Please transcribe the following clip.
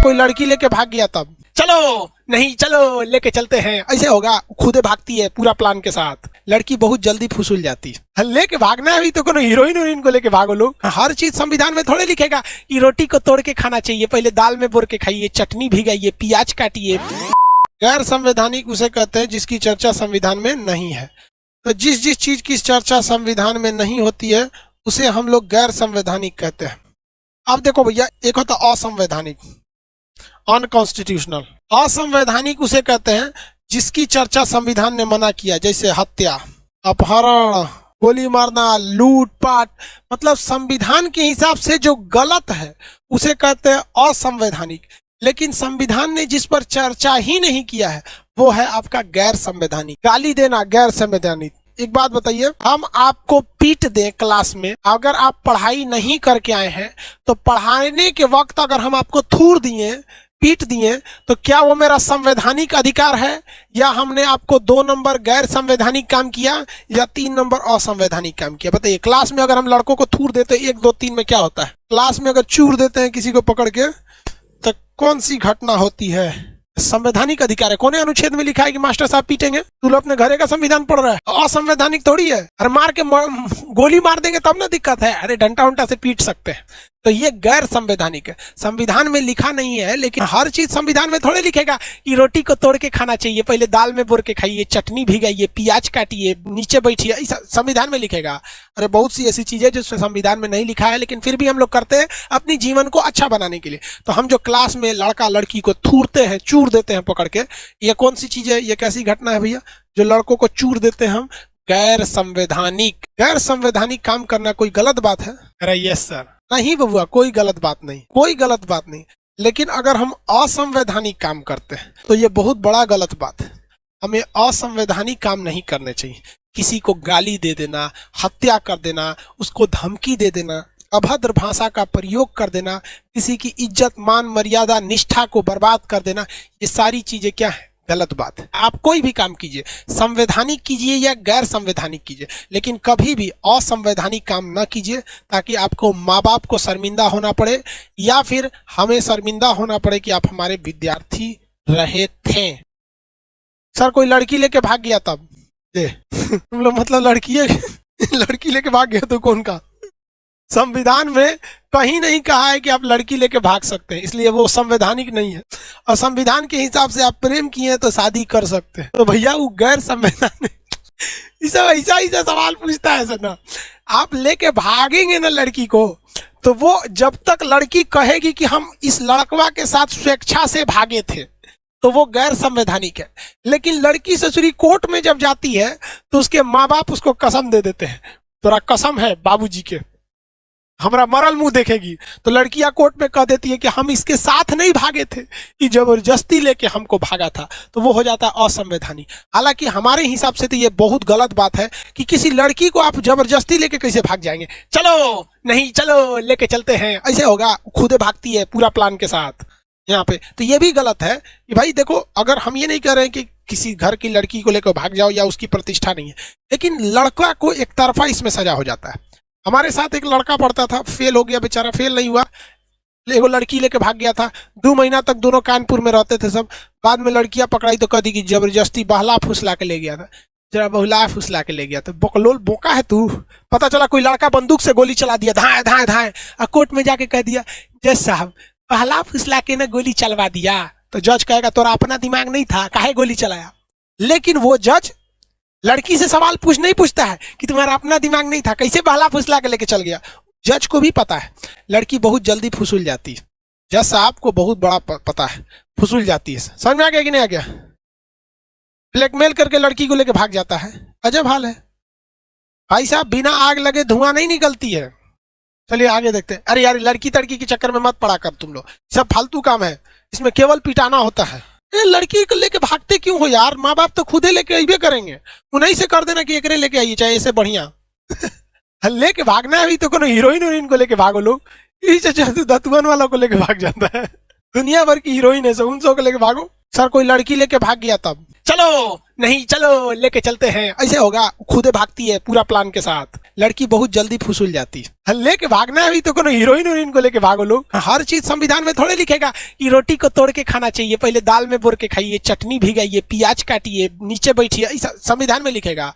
कोई लड़की लेके भाग गया तब चलो नहीं चलो लेके चलते हैं, ऐसे होगा। खुदे भागती है पूरा प्लान के साथ। लड़की बहुत जल्दी फुसूल जाती है। लेके भागना है भी तो कोनो हीरोइन को लेके भागो लोग। हर चीज संविधान में थोड़े लिखेगा कि रोटी को तोड़ के खाना चाहिए, पहले दाल में बोर के खाइए, चटनी भिगाइए, प्याज काटिए। गैर संवैधानिक उसे कहते हैं जिसकी चर्चा संविधान में नहीं है। तो जिस चीज की चर्चा संविधान में नहीं होती है उसे हम लोग गैर संवैधानिक कहते हैं। अब देखो भैया, एक होता असंवैधानिक, अनकॉन्स्टिट्यूशनल। असंवैधानिक उसे कहते हैं जिसकी चर्चा संविधान ने मना किया, जैसे हत्या, अपहरण, गोली मारना, लूटपाट, मतलब संविधान के हिसाब से जो गलत है उसे कहते हैं असंवैधानिक। लेकिन संविधान ने जिस पर चर्चा ही नहीं किया है वो है आपका गैर संवैधानिक। गाली देना गैर संवैधानिक। एक बात बताइए, हम आपको पीट दें क्लास में, अगर आप पढ़ाई नहीं करके आए हैं तो पढ़ाने के वक्त अगर हम आपको थूर दिए, पीट दिए, तो क्या वो मेरा संवैधानिक अधिकार है, या हमने आपको 2 नंबर गैर संवैधानिक काम किया या 3 नंबर असंवैधानिक काम किया? बताइए, क्लास में अगर हम लड़कों को थूर देते 1 2 3 में क्या होता है? क्लास में अगर चूर देते हैं किसी को पकड़ के तो कौन सी घटना होती है? संवैधानिक अधिकार है। कौन अनुच्छेद में लिखा है कि मास्टर साहब पीटेंगे? तू लोग अपने घरे का संविधान पढ़ रहा है, असंवैधानिक थोड़ी है। अरे मार के गोली मार देंगे तब ना दिक्कत है, अरे डंडा उंटा से पीट सकते हैं। तो ये गैर संवैधानिक है। संविधान में लिखा नहीं है, लेकिन हर चीज संविधान में थोड़े लिखेगा कि रोटी को तोड़ के खाना चाहिए, पहले दाल में बोर के खाइए, चटनी भिगाइए, प्याज काटिए, नीचे बैठिए, संविधान में लिखेगा। अरे बहुत सी ऐसी चीजें जो संविधान में नहीं लिखा है लेकिन फिर भी हम लोग करते हैं अपनी जीवन को अच्छा बनाने के लिए। तो हम जो क्लास में लड़का लड़की को थूरते हैं, चूर देते हैं पकड़ के, ये कौन सी चीज है? ये कैसी घटना है भैया जो लड़कों को चूर देते हैं हम? गैर संवैधानिक। गैर संवैधानिक काम करना कोई गलत बात है? अरे यस सर। नहीं बबुआ, कोई गलत बात नहीं, कोई गलत बात नहीं। लेकिन अगर हम असंवैधानिक काम करते हैं तो ये बहुत बड़ा गलत बात है। हमें असंवैधानिक काम नहीं करने चाहिए। किसी को गाली दे देना, हत्या कर देना, उसको धमकी दे देना, अभद्र भाषा का प्रयोग कर देना, किसी की इज्जत, मान, मर्यादा, निष्ठा को बर्बाद कर देना, ये सारी चीजें क्या है? गलत बात है। आप कोई भी काम कीजिए, संवैधानिक कीजिए या गैर संवैधानिक कीजिए, लेकिन कभी भी असंवैधानिक काम न कीजिए, ताकि आपको माँ बाप को शर्मिंदा होना पड़े या फिर हमें शर्मिंदा होना पड़े कि आप हमारे विद्यार्थी रहे थे। सर कोई लड़की लेके भाग गया तब तुम लोग मतलब लड़की लेके भाग गया तो कौन का? संविधान में कहीं नहीं कहा है कि आप लड़की लेके भाग सकते हैं, इसलिए वो संवैधानिक नहीं है। और संविधान के हिसाब से आप प्रेम किए तो शादी कर सकते हैं, तो भैया वो गैर संवैधानिक। ऐसा सवाल पूछता है सर ना। आप लेके भागेंगे ना लड़की को, तो वो जब तक लड़की कहेगी कि हम इस लड़कवा के साथ स्वेच्छा से भागे थे तो वो गैर संवैधानिक है। लेकिन लड़की ससुरी कोर्ट में जब जाती है तो उसके माँ बाप उसको कसम दे देते हैं, तोरा कसम है बाबूजी के, हमारा मरल मुंह देखेगी। तो लड़कियां कोर्ट में कह देती है कि हम इसके साथ नहीं भागे थे, कि जबरदस्ती लेके हमको भागा था, तो वो हो जाता है असंवैधानिक। हालांकि हमारे हिसाब से तो ये बहुत गलत बात है कि किसी लड़की को आप जबरदस्ती लेके कैसे भाग जाएंगे? चलो नहीं चलो लेके चलते हैं, ऐसे होगा। खुदे भागती है पूरा प्लान के साथ यहाँ पे। तो ये भी गलत है कि भाई देखो, अगर हम ये नहीं कह रहे हैं कि किसी घर की लड़की को लेकर भाग जाओ या उसकी प्रतिष्ठा नहीं है, लेकिन लड़का को एक तरफा इसमें सजा हो जाता है। हमारे साथ एक लड़का पढ़ता था, फेल हो गया बेचारा, फेल नहीं हुआ, एगो लड़की लेके भाग गया था। 2 महीना तक दोनों कानपुर में रहते थे सब। बाद में लड़कियां पकड़ाई तो कह दी कि जबरदस्ती बहला फुसला के ले गया था। जरा बहुला फुसला के ले गया था। बकलोल बोका है तू। पता चला कोई लड़का बंदूक से गोली चला दिया, धाए धाए धाए, और कोर्ट में जाके कह दिया जज साहब बहला फुसला के ना गोली चलवा दिया। तो जज कहेगा तोरा अपना दिमाग नहीं था, काहे गोली चलाया? लेकिन वो जज लड़की से सवाल नहीं पूछता है कि तुम्हारा अपना दिमाग नहीं था, कैसे बहला फुसला के लेके चल गया। जज को भी पता है लड़की बहुत जल्दी फुसूल जाती है। जज साहब को बहुत बड़ा पता है, फुसूल जाती है। समझ में आ गया कि नहीं आ गया? ब्लैकमेल करके लड़की को लेके भाग जाता है। अजब हाल है भाई साहब, बिना आग लगे धुआं नहीं निकलती है। चलिए आगे देखते हैं। अरे यार लड़की तड़की के चक्कर में मत पड़ा कर तुम लोग, सब फालतू काम है, इसमें केवल पिटाना होता है। लड़की को लेके भागते क्यों हो यार? माँ बाप तो खुदे लेके आइबे करेंगे, उन्हीं से कर देना कि एकरे लेके आइए, चाहे ऐसे बढ़िया। लेके भागना है भी तो कोनो हीरोइन को लेके भागो लोग, दतुअन वालों को लेके भाग जाता है। दुनिया भर की हीरोइन है, उन सबको लेके भागो। सर कोई लड़की लेके भाग गया तब, चलो नहीं चलो लेके चलते हैं, ऐसे होगा, खुदे भागती है पूरा प्लान के साथ। लड़की बहुत जल्दी फुसूल जाती है। लेके भागना है भी तो कोनो हीरोइन को लेके भागो लोग। हर चीज संविधान में थोड़े लिखेगा कि रोटी को तोड़ के खाना चाहिए, पहले दाल में बोर के खाइए, चटनी भिगाइए, प्याज काटिए, नीचे बैठिए, ऐसा संविधान में लिखेगा।